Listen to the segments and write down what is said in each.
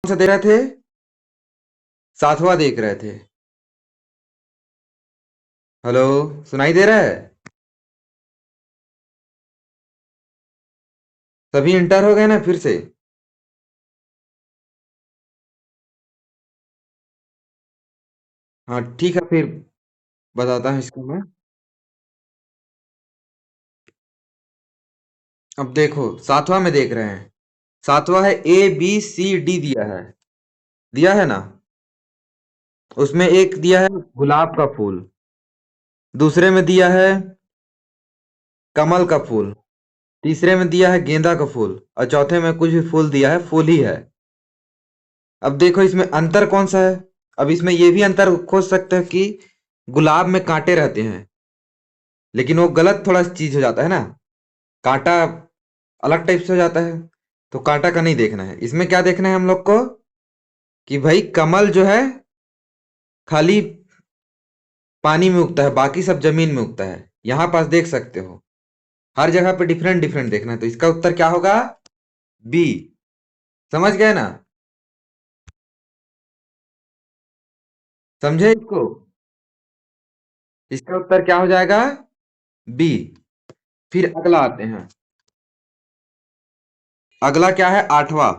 कौन सा दे रहे थे? सातवां देख रहे थे। हेलो, सुनाई दे रहा है? सभी इंटर हो गए ना फिर से? हाँ ठीक है, फिर बताता हूँ इसको मैं। अब देखो, सातवां में देख रहे हैं। सातवां है ABCD दिया है। दिया है ना? उसमें एक दिया है गुलाब का फूल। दूसरे में दिया है कमल का फूल। तीसरे में दिया है गेंदा का फूल और चौथे में कुछ भी फूल दिया है, फूल ही है। अब देखो इसमें अंतर कौन सा है। अब इसमें ये भी अंतर खोज सकते हैं कि गुलाब में कांटे रहते हैं, लेकिन वो गलत थोड़ा चीज हो जाता है ना। कांटा अलग टाइप से हो जाता है, तो कांटा का नहीं देखना है। इसमें क्या देखना है हम लोग को कि भाई कमल जो है खाली पानी में उगता है, बाकी सब जमीन में उगता है। यहां पास देख सकते हो, हर जगह पे डिफरेंट डिफरेंट देखना है, तो इसका उत्तर क्या होगा? बी। समझ गए ना? समझे इसको? इसका उत्तर क्या हो जाएगा? बी। फिर अगला आते हैं। अगला क्या है? आठवां।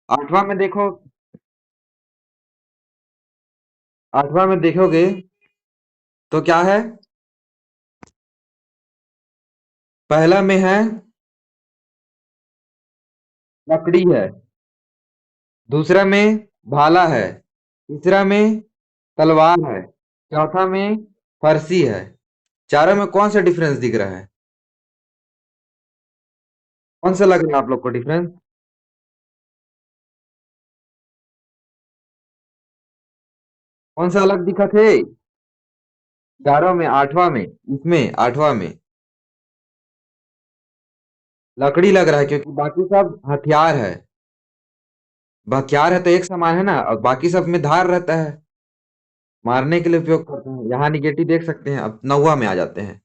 आठवां में देखो। आठवां में देखोगे तो क्या है? पहला में है लकड़ी है। दूसरा में भाला है। तीसरा में तलवार है। चौथा में फरसी है। चारों में कौन सा डिफरेंस दिख रहा है? कौन सा लग रहा है आप लोग को डिफरेंस? कौन सा अलग दिखा थे? चारों में, आठवां में, इसमें आठवां में लकड़ी लग रहा है क्योंकि बाकी सब हथियार है। हथियार है तो एक समान है ना, और बाकी सब में धार रहता है, मारने के लिए उपयोग करते हैं। यहाँ निगेटिव देख सकते हैं। अब नौवा में आ जाते हैं।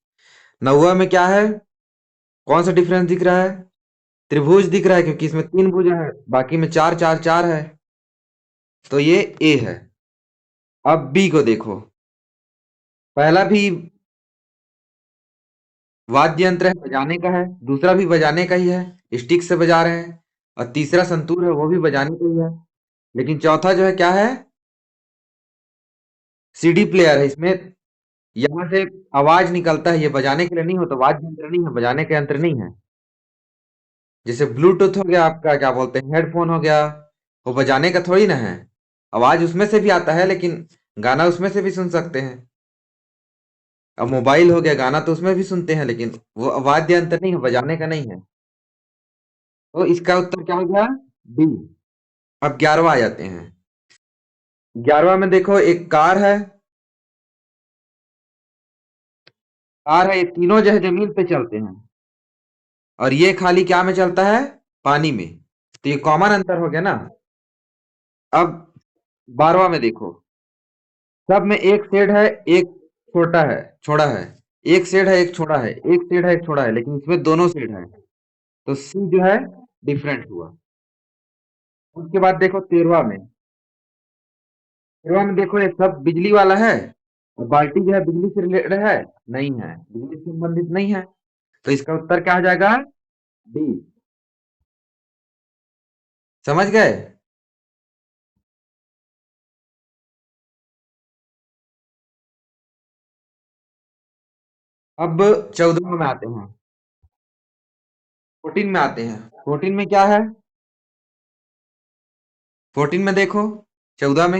नौवा में क्या है? कौन सा डिफरेंस दिख रहा है? त्रिभुज दिख रहा है क्योंकि इसमें तीन भुजा है, बाकी में चार चार चार है, तो ये ए है। अब बी को देखो। पहला भी वाद्य यंत्र है, बजाने का है। दूसरा भी बजाने का ही है, स्टिक से बजा रहे हैं। और तीसरा संतूर है, वो भी बजाने का ही है। लेकिन चौथा जो है क्या है? सीडी प्लेयर है। इसमें यहाँ से आवाज निकलता है, ये बजाने के लिए नहीं हो, तो वाद्य यंत्र नहीं है, बजाने का यंत्र नहीं है। जैसे ब्लूटूथ हो गया आपका, क्या बोलते हैं, हेडफोन हो गया, वो बजाने का थोड़ी ना है। आवाज उसमें से भी आता है, लेकिन गाना उसमें से भी सुन सकते हैं। अब मोबाइल हो गया, गाना तो उसमें भी सुनते हैं, लेकिन वो वाद्य यंत्र नहीं है, बजाने का नहीं है। तो इसका उत्तर क्या हो गया? डी। अब 11वां आ जाते हैं। 11वां में देखो, एक कार है। कार है, ये तीनों जो है जमीन पे चलते हैं, और ये खाली क्या में चलता है? पानी में। तो ये कॉमन अंतर हो गया ना। अब 12वां में देखो। सब में एक शेड है, एक छोटा है, छोड़ा है। एक शेड है, एक छोड़ा है, एक शेड है, एक छोड़ा है, लेकिन इसमें दोनों शेड है, तो सी जो है डिफरेंट हुआ। उसके बाद देखो 13वां में। 13वां में देखो, ये सब बिजली वाला है, और बाल्टी जो है बिजली से रिलेटेड है? नहीं है, बिजली से संबंधित नहीं है। तो इसका उत्तर क्या हो जाएगा? डी। समझ गए? अब 14वां में आते हैं। 14 में आते हैं। 14 में क्या है? 14 में देखो, 14 में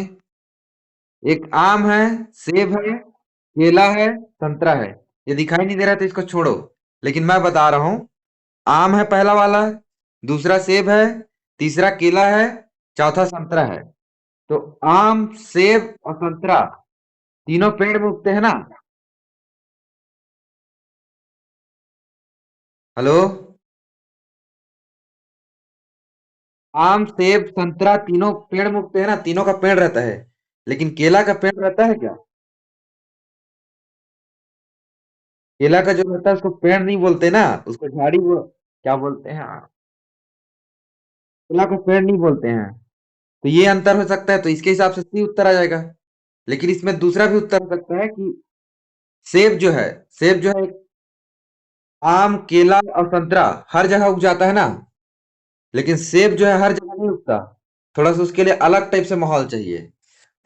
एक आम है, सेब है, केला है, संतरा है। ये दिखाई नहीं दे रहा तो इसको छोड़ो, लेकिन मैं बता रहा हूं। आम है पहला वाला, दूसरा सेब है, तीसरा केला है, चौथा संतरा है। तो आम, सेब और संतरा तीनों पेड़ में उगते हैं ना? हेलो। आम, सेब, संतरा तीनों पेड़ में उगते हैं ना, तीनों का पेड़ रहता है। लेकिन केला का पेड़ रहता है क्या? केला का जो रहता है उसको पेड़ नहीं बोलते ना, उसको झाड़ी क्या बोलते हैं? केला को पेड़ नहीं बोलते हैं। तो ये अंतर हो सकता है, तो इसके हिसाब से सी उत्तर आ जाएगा। लेकिन इसमें दूसरा भी उत्तर हो सकता है कि सेब जो है, सेब जो है आम, केला और संतरा हर जगह उग जाता है ना, लेकिन सेब जो है हर जगह नहीं उगता। थोड़ा सा उसके लिए अलग टाइप से माहौल चाहिए।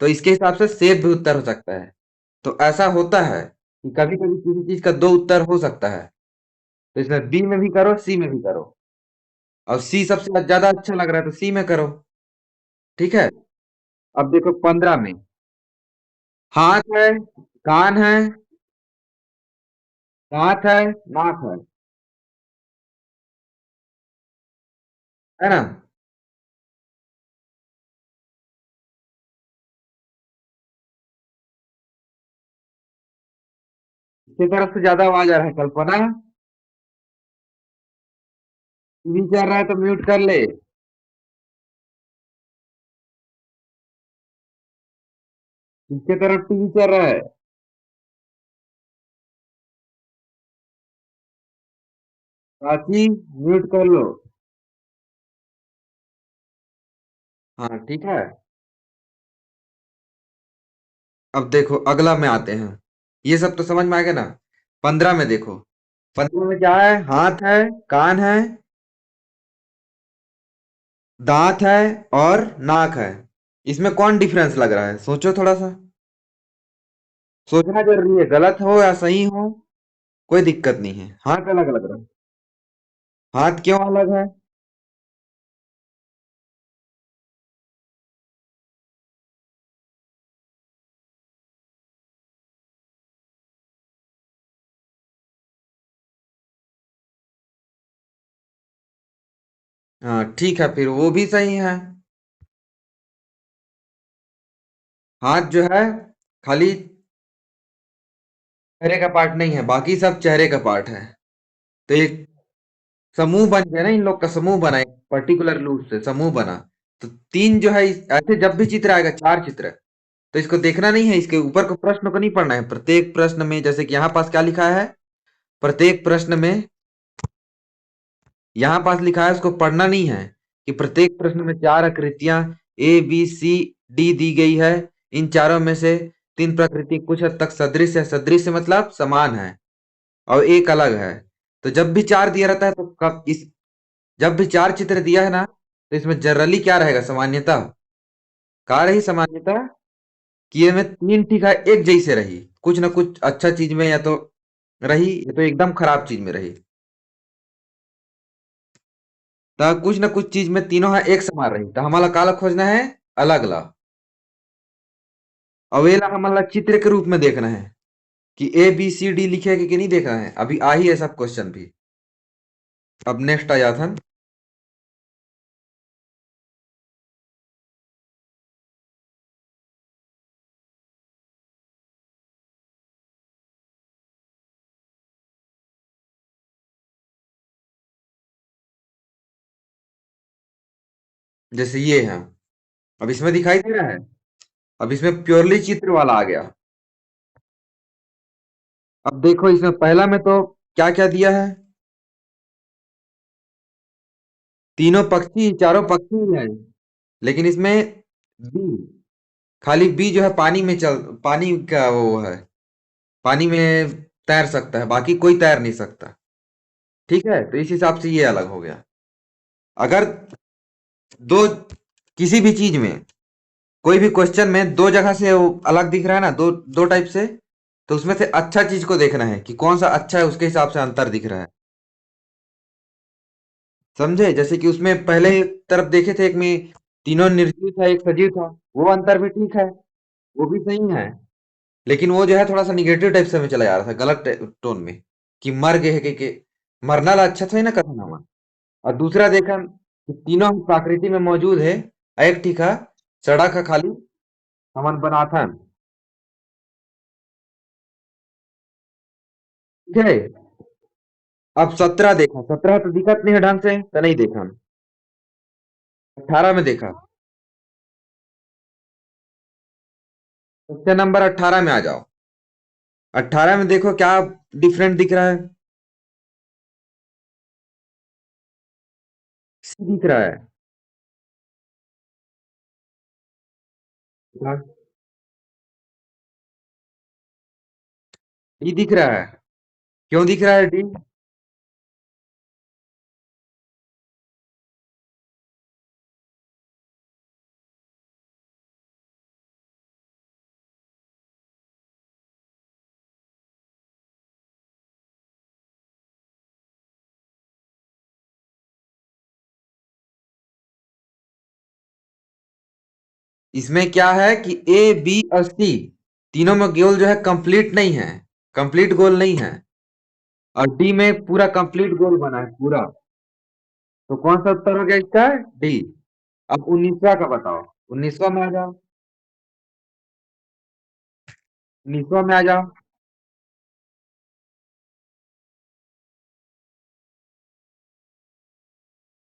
तो इसके हिसाब से सेब भी उत्तर हो सकता है। तो ऐसा होता है कि कभी कभी किसी चीज का दो उत्तर हो सकता है। तो इसमें बी में भी करो, सी में भी करो। और सी सबसे ज्यादा अच्छा लग रहा है तो सी में करो। ठीक है। अब देखो 15 में, हाथ है, कान है, नाक है ना। इसकी तरफ से ज्यादा आवाज आ रहा है, कल्पना। टीवी चल रहा है तो म्यूट कर ले। किसके तरफ टीवी चल रहा है? प्राची, म्यूट कर लो। हाँ ठीक है। अब देखो अगला में आते हैं। ये सब तो समझ में आ गया ना। 15 में देखो, 15 में क्या है? हाथ है, कान है, दांत है और नाक है। इसमें कौन डिफरेंस लग रहा है? सोचो थोड़ा सा। सोचना जरूरी है, गलत हो या सही हो कोई दिक्कत नहीं है। हाथ अलग लग रहा है। हाथ क्यों अलग है? हाँ ठीक है, फिर वो भी सही है। हाथ जो है खाली चेहरे का पार्ट नहीं है, बाकी सब चेहरे का पार्ट है। तो एक समूह बन गया ना, इन लोग का समूह बना, एक पर्टिकुलर रूप से समूह बना। तो तीन जो है ऐसे जब भी चित्र आएगा, चार चित्र, तो इसको देखना नहीं है, इसके ऊपर को प्रश्न को नहीं पढ़ना है। प्रत्येक प्रश्न में, जैसे कि यहाँ पास क्या लिखा है, प्रत्येक प्रश्न में यहाँ पास लिखा है, उसको पढ़ना नहीं है कि प्रत्येक प्रश्न में चार आकृतियां ए बी सी डी दी गई है। इन चारों में से तीन प्रकृति कुछ हद तक सदृश है, सदृश मतलब समान है, और एक अलग है। तो जब भी चार दिया रहता है तो कब इस जब भी चार चित्र दिया है ना, तो इसमें जनरली क्या रहेगा? सामान्यता। कहा रही सामान्यता कि ये में तीन टीका एक जैसे रही, कुछ ना कुछ अच्छा चीज में या तो रही, या तो एकदम खराब चीज में रही। तो कुछ ना कुछ चीज में तीनों है एक समान रही, तो हमारा काला खोजना है अलग ला। अवेला हमारा चित्र के रूप में देखना है कि ए बी सी डी लिखे कि नहीं देखना है। अभी आ ही है सब क्वेश्चन भी। अब नेक्स्ट आ जाता है। जैसे ये है, अब इसमें दिखाई दे रहा है। अब इसमें प्योरली चित्र वाला आ गया। अब देखो इसमें पहला में तो क्या क्या दिया है? तीनों पक्षी, चारों पक्षी ही हैं। लेकिन इसमें बी, खाली बी जो है पानी का वो है, पानी में तैर सकता है, बाकी कोई तैर नहीं सकता। ठीक है, तो इस हिसाब से ये अलग हो गया। अगर दो किसी भी चीज में, कोई भी क्वेश्चन में दो जगह से वो अलग दिख रहा है ना, दो दो टाइप से, तो उसमें से अच्छा चीज को देखना है कि कौन सा अच्छा है, उसके हिसाब से अंतर दिख रहा है। समझे? जैसे कि उसमें पहले एक तरफ देखे थे, एक में तीनों निर्जीव था, एक सजीव था, वो अंतर भी ठीक है, वो भी सही है। लेकिन वो जो है थोड़ा सा निगेटिव टाइप से में चला जा रहा था, गलत टोन में, कि मर गए है के मरना ला अच्छा था ही ना कथन हवा। और दूसरा देखा कि तीनों प्रकृति में मौजूद है, एक ठीक है, सड़क है खाली, हमन बना था। ठीक है। अब 17 देखा, 17 तो दिक्कत नहीं है ढंग से तो नहीं देखा। 18 में देखा। क्वेश्चन नंबर 18 में आ जाओ। 18 में देखो क्या डिफरेंट दिख रहा है। सी दिख रहा है। डी दिख रहा है। क्यों दिख रहा है डी? इसमें क्या है कि ए बी और सी तीनों में गोल जो है कंप्लीट नहीं है, कंप्लीट गोल नहीं है। और डी में पूरा कंप्लीट गोल बना है पूरा। तो कौन सा उत्तर हो गया इसका? डी। अब 19वां का बताओ। 19वां में आ जाओ। 19वां में आ जाओ।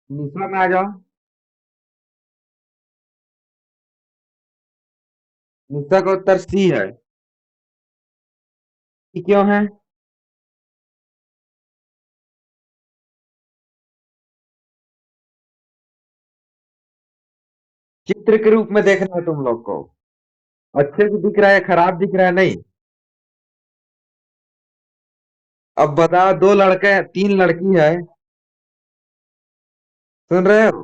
19वां में आ जाओ। 19वां का उत्तर सी है। सी क्यों है? चित्र के रूप में देखना है तुम लोग को। अच्छे से दिख रहा है, खराब दिख रहा है? नहीं। अब बता, दो लड़के हैं, तीन लड़की है। सुन रहे हो?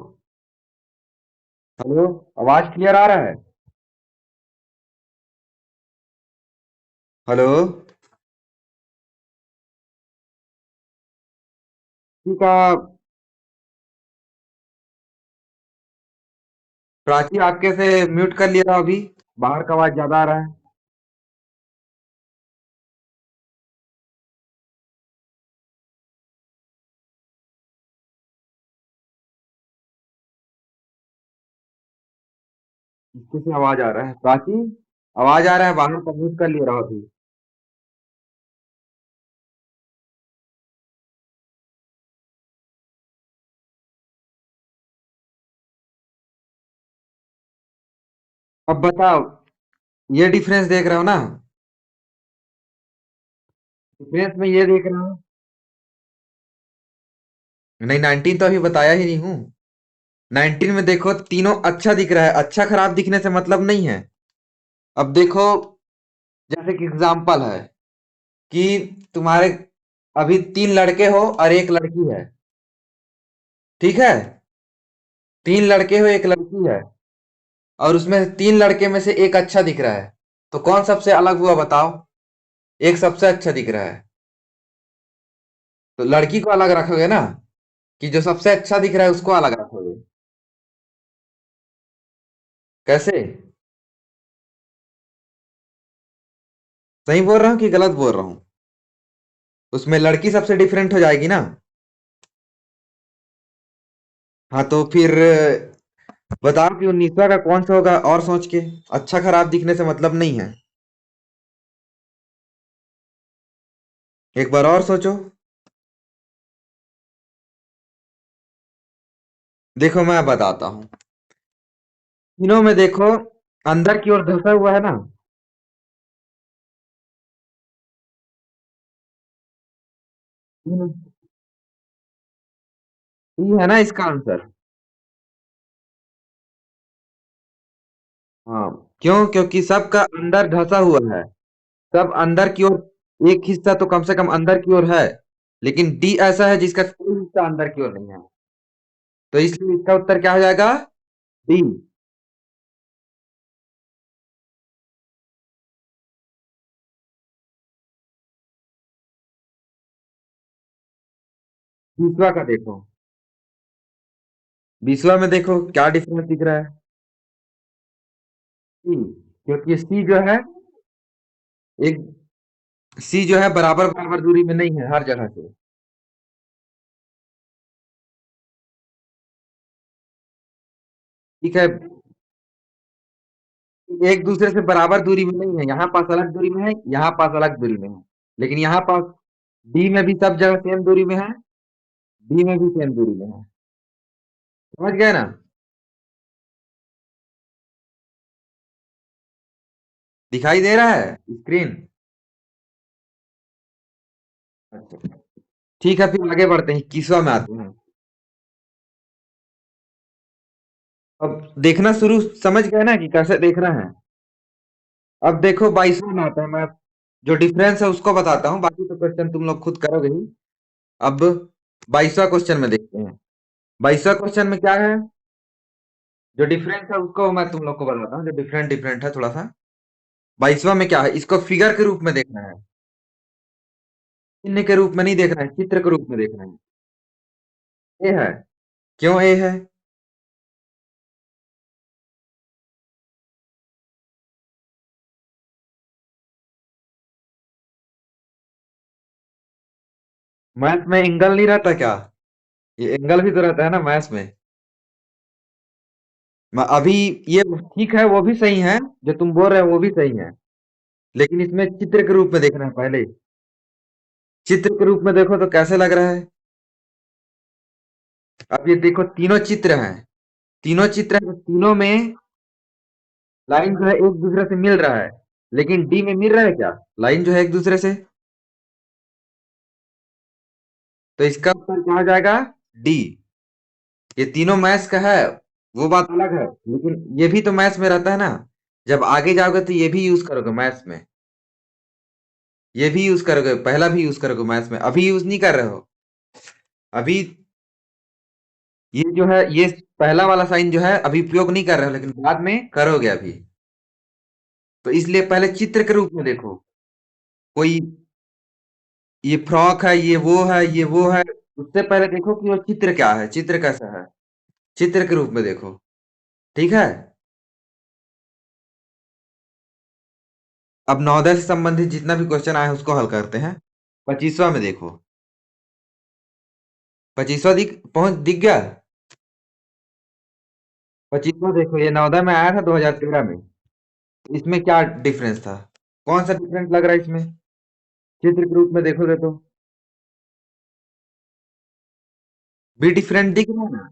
हेलो। आवाज क्लियर आ रहा है? हेलो। ठीक है। प्राची आपके से म्यूट कर लिया था अभी। बाहर का आवाज ज्यादा आ रहा है। किसके से आवाज आ रहा है? प्राची, आवाज आ रहा है, बाहर का म्यूट कर लिया रहा अभी। अब बताओ, ये डिफरेंस देख रहे हो ना? डिफरेंस में ये देख रहे हो? नहीं, 19 तो अभी बताया ही नहीं हूँ। 19 में देखो, तीनों अच्छा दिख रहा है। अच्छा खराब दिखने से मतलब नहीं है। अब देखो, जैसे कि एग्जाम्पल है कि तुम्हारे अभी तीन लड़के हो और एक लड़की है। ठीक है? तीन लड़के हो, एक लड़की है। और उसमें तीन लड़के में से एक अच्छा दिख रहा है। तो कौन सबसे अलग हुआ बताओ? एक सबसे अच्छा दिख रहा है। तो लड़की को अलग रखोगे ना, कि जो सबसे अच्छा दिख रहा है उसको अलग रखोगे? कैसे? सही बोल रहा हूँ कि गलत बोल रहा हूँ? उसमें लड़की सबसे डिफरेंट हो जाएगी ना। हाँ, तो फिर बताओ कि 19वां का कौन सा होगा, और सोच के। अच्छा खराब दिखने से मतलब नहीं है। एक बार और सोचो। देखो, मैं बताता हूँ। तीनों में देखो, अंदर की ओर धंसा हुआ है ना। तीन। ये है ना इसका आंसर। हाँ। क्यों? क्योंकि सबका अंदर धंसा हुआ है। सब अंदर की ओर, एक हिस्सा तो कम से कम अंदर की ओर है। लेकिन डी ऐसा है जिसका कोई हिस्सा अंदर की ओर नहीं है। तो इसलिए इसका उत्तर क्या हो जाएगा? डी। 20वां का देखो। 20वां में देखो क्या डिफरेंस दिख रहा है। सी। क्योंकि सी जो है, एक, सी जो है बराबर बराबर दूरी में नहीं है हर जगह से। ठीक है। एक दूसरे से बराबर दूरी में नहीं है, यहाँ पास अलग दूरी में है, यहाँ पास अलग दूरी में है। लेकिन यहाँ पास डी में भी सब जगह सेम दूरी में है। डी में भी सेम दूरी में है। समझ गए ना? दिखाई दे रहा है स्क्रीन? अच्छा। ठीक है, फिर आगे बढ़ते हैं, 21वां में आते हैं। अब देखना शुरू, समझ गए ना कि कैसे देखना है? अब देखो 22वां में आता है, मैं जो डिफरेंस है उसको बताता हूँ, बाकी तो क्वेश्चन तुम लोग खुद करोगे ही। अब 22वां क्वेश्चन में देखते हैं। 22वां क्वेश्चन में क्या है, जो डिफरेंस है उसको मैं तुम लोग को बताता हूँ, जो डिफरेंट डिफरेंट है थोड़ा सा। 22वां में क्या है, इसको फिगर के रूप में देखना है, चिन्ह के रूप में नहीं देखना है, चित्र के रूप में देखना है। ए है, क्यों ए है? मैथ में एंगल नहीं रहता क्या? ये एंगल भी तो रहता है ना मैथ्स में। अभी ये ठीक है, वो भी सही है, जो तुम बोल रहे हो वो भी सही है, लेकिन इसमें चित्र के रूप में देखना है पहले। चित्र के रूप में देखो तो कैसे लग रहा है? अब ये देखो तीनों चित्र हैं, तीनों चित्र हैं, तो तीनों में लाइन जो है एक दूसरे से मिल रहा है, लेकिन डी में मिल रहा है क्या लाइन जो है एक दूसरे से? तो इसका उत्तर क्या हो जाएगा? डी। ये तीनों मैथ्स का है, वो बात अलग है, लेकिन ये भी तो मैथ्स में रहता है ना। जब आगे जाओगे तो ये भी यूज करोगे मैथ्स में, ये भी यूज करोगे, पहला भी यूज करोगे मैथ्स में, अभी यूज नहीं कर रहे हो। अभी ये जो है, ये पहला वाला साइन जो है अभी उपयोग नहीं कर रहे हो, लेकिन बाद में करोगे अभी। तो इसलिए पहले चित्र के रूप में देखो। कोई ये फ्रॉक है, ये वो है, ये वो है, उससे पहले देखो कि वो चित्र क्या है, चित्र कैसा है, चित्र के रूप में देखो। ठीक है। अब नवोदय से संबंधित जितना भी क्वेश्चन आया है उसको हल करते हैं। 25वां में देखो, 25वां दिख गया। 25वां देखो, ये नवोदय में आया था 2013 में। इसमें क्या डिफरेंस था? कौन सा डिफरेंस लग रहा है इसमें? चित्र के रूप में देखोगे तो भी डिफरेंट दिख रहा है ना।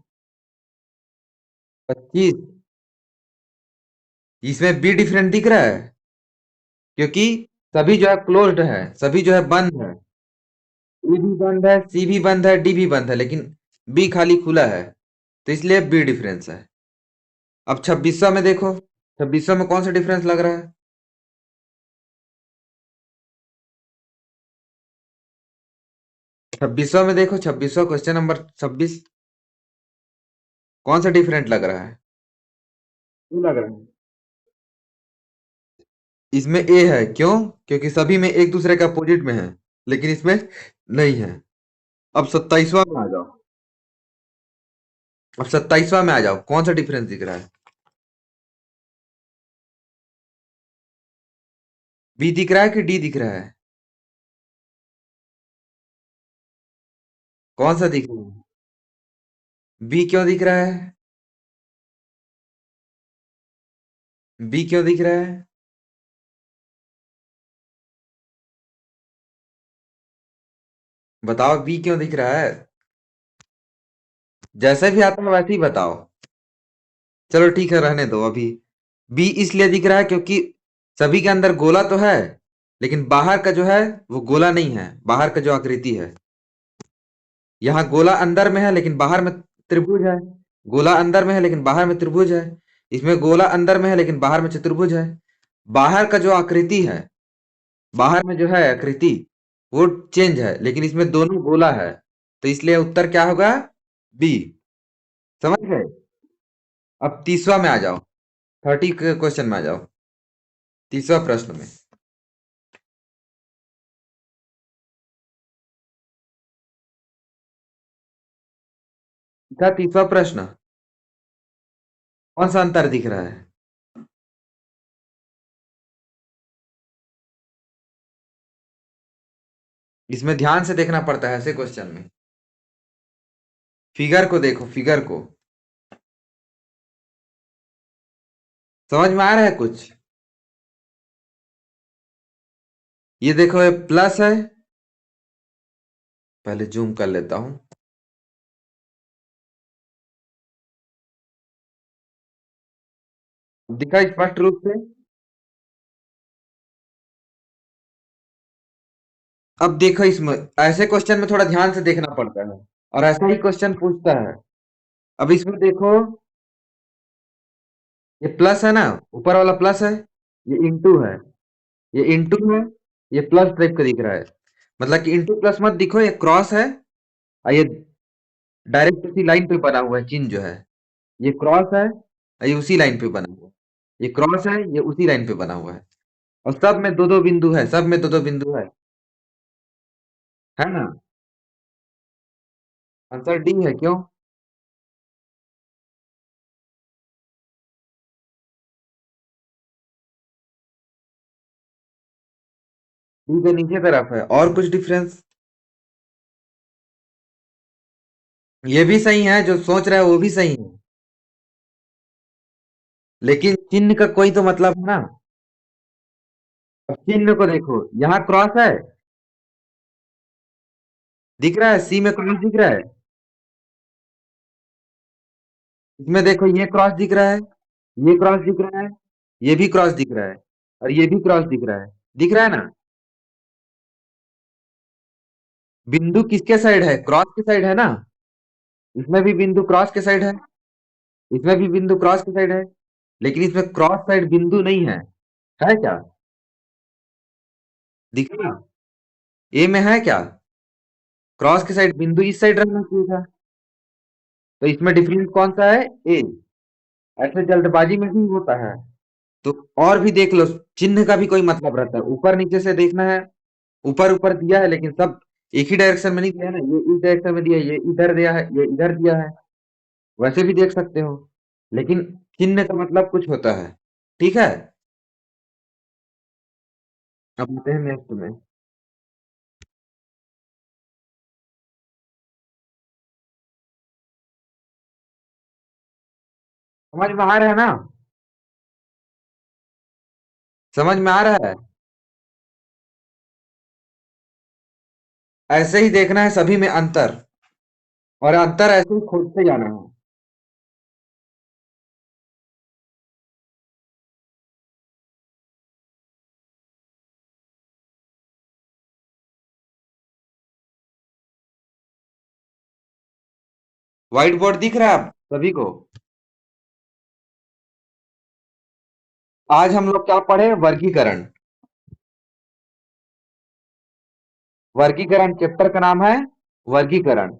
25, इसमें बी डिफरेंट दिख रहा है, क्योंकि सभी जो है क्लोज्ड है, सभी जो है बंद है। ए भी बंद है, सी भी बंद है, डी भी बंद है, लेकिन बी खाली खुला है, तो इसलिए बी डिफरेंस है। अब 26वां में देखो, 26वां में कौन सा डिफरेंस लग रहा है? 26वां में देखो, 26वां क्वेश्चन नंबर 26, कौन सा डिफरेंट लग रहा है? क्यों लग रहा है? इसमें ए है, क्यों? क्योंकि सभी में एक दूसरे के अपोजिट में है, लेकिन इसमें नहीं है। अब 27वां में आ जाओ, अब 27वां में आ जाओ, कौन सा डिफरेंस दिख रहा है? बी दिख रहा है कि डी दिख रहा है? कौन सा दिख रहा है? बी क्यों दिख रहा है? बी क्यों दिख रहा है? बताओ बी क्यों दिख रहा है? जैसे भी आता है वैसे ही बताओ। चलो ठीक है, रहने दो अभी। बी इसलिए दिख रहा है क्योंकि सभी के अंदर गोला तो है, लेकिन बाहर का जो है वो गोला नहीं है, बाहर का जो आकृति है। यहाँ गोला अंदर में है लेकिन बाहर में त्रिभुज है, गोला अंदर में है लेकिन बाहर में त्रिभुज है। इसमें गोला अंदर में है लेकिन बाहर में चतुर्भुज है। बाहर का जो आकृति है, बाहर में जो है आकृति, वो चेंज है, लेकिन इसमें दोनों गोला है, तो इसलिए उत्तर क्या होगा? बी। समझ गए? अब 30वां में आ जाओ, 30 क्वेश्चन में आ जाओ, 30वां प्रश्न में। क्या 30वां प्रश्न? कौन सा अंतर दिख रहा है? इसमें ध्यान से देखना पड़ता है ऐसे क्वेश्चन में। फिगर को देखो, फिगर को। समझ में आ रहा है कुछ? ये देखो, ये प्लस है, पहले जूम कर लेता हूं। दिखा स्पष्ट रूप से? अब देखो, इसमें ऐसे क्वेश्चन में थोड़ा ध्यान से देखना पड़ता है, और ऐसा ही क्वेश्चन पूछता है। अब इसमें देखो, ये प्लस है ना, ऊपर वाला प्लस है, ये इंटू है, ये इंटू है, ये प्लस टाइप का दिख रहा है। मतलब कि इंटू प्लस मत दिखो, ये क्रॉस है और ये डायरेक्ट उसी लाइन पे बना हुआ है चिन्ह जो है। ये क्रॉस है और ये उसी लाइन पे बना हुआ है। ये क्रॉस है, ये उसी लाइन पे बना हुआ है। और सब में दो दो बिंदु है, सब में दो दो बिंदु है ना। आंसर डी है, क्यों? डी के नीचे तरफ है, और कुछ डिफरेंस? ये भी सही है, जो सोच रहा है वो भी सही है, लेकिन चिन्ह का कोई तो मतलब है ना। अब चिन्ह को देखो, यहाँ क्रॉस है, दिख रहा है, सी में क्रॉस दिख रहा है। इसमें देखो, ये क्रॉस दिख रहा है, ये क्रॉस दिख रहा है, ये भी क्रॉस दिख रहा है, और ये भी क्रॉस दिख रहा है। दिख रहा है ना। बिंदु किसके साइड है? क्रॉस के साइड है ना। इसमें भी बिंदु क्रॉस के साइड है, इसमें भी बिंदु क्रॉस के साइड है, लेकिन इसमें क्रॉस साइड बिंदु नहीं है। है क्या? दिख रहा? ए में है क्या? क्रॉस के साइड बिंदु इस साइड रहना चाहिए था। तो इसमें डिफरेंस कौन सा है? ए। ऐसे जल्दबाजी में भी होता है। तो और भी देख लो, चिन्ह का भी कोई मतलब रहता है, ऊपर नीचे से देखना है। ऊपर ऊपर दिया है, लेकिन सब एक ही डायरेक्शन में नहीं दिया है ना, ये इस डायरेक्शन में दिया है, ये इधर दिया है, ये इधर दिया है। वैसे भी देख सकते हो, लेकिन चिन्ह का मतलब कुछ होता है। ठीक है। अब आते हैं नेक्स्ट में। समझ में आ रहा है ना? समझ में आ रहा है। ऐसे ही देखना है सभी में अंतर, और अंतर ऐसे ही खोजते जाना है। व्हाइट बोर्ड दिख रहा है आप सभी को? आज हम लोग क्या पढ़े? वर्गीकरण। वर्गीकरण चैप्टर का नाम है वर्गीकरण।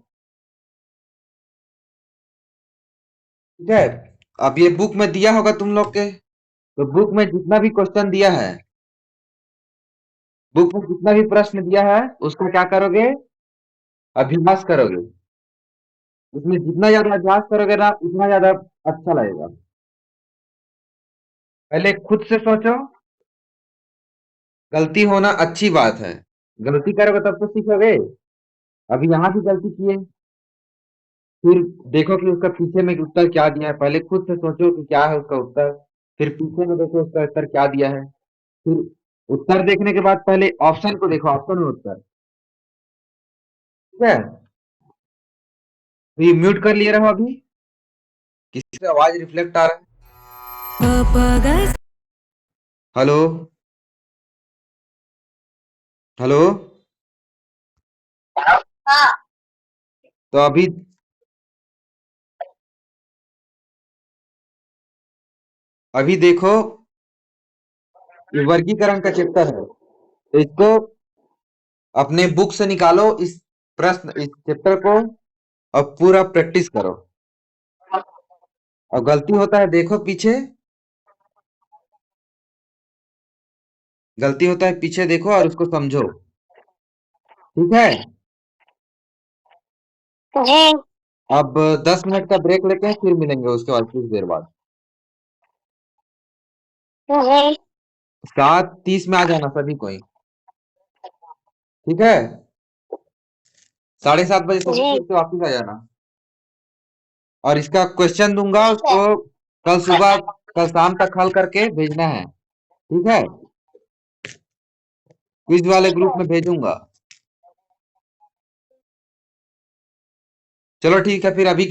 ठीक है। अब ये बुक में दिया होगा तुम लोग के, तो बुक में जितना भी क्वेश्चन दिया है, बुक में जितना भी प्रश्न दिया है, उसका क्या करोगे? अभ्यास करोगे। उसमें जितना ज्यादा अभ्यास करोगे ना, उतना ज्यादा अच्छा लगेगा। पहले खुद से सोचो। गलती होना अच्छी बात है, गलती करोगे तब तो सीखोगे। अभी यहाँ भी गलती किए, फिर देखो कि उसका पीछे में उत्तर क्या दिया है, पहले खुद से सोचो कि क्या है उसका उत्तर। फिर पीछे में देखो उसका उत्तर क्या दिया है। फिर उत्तर देखने के बाद पहले ऑप्शन को देखो, ऑप्शन में उत्तर। ठीक है। तो ये म्यूट कर लिए रहो अभी। किसी से आवाज रिफ्लेक्ट आ रहा है? हेलो? हेलो? तो अभी देखो, ये वर्गीकरण का चैप्टर है, तो इसको अपने बुक से निकालो, इस प्रश्न, इस चैप्टर को, और पूरा प्रैक्टिस करो। और गलती होता है देखो पीछे, गलती होता है पीछे देखो और उसको समझो। ठीक है। जी। अब 10 मिनट का ब्रेक लेते हैं, फिर मिलेंगे उसके बाद कुछ देर बाद। जी। 7:30 में आ जाना सभी कोई। ठीक है। 7:30 बजे सभी फिर से वापिस आ जाना। और इसका क्वेश्चन दूंगा, उसको कल सुबह, कल शाम तक हल करके भेजना है। ठीक है। क्विज वाले ग्रुप में भेजूंगा। चलो ठीक है, फिर अभी के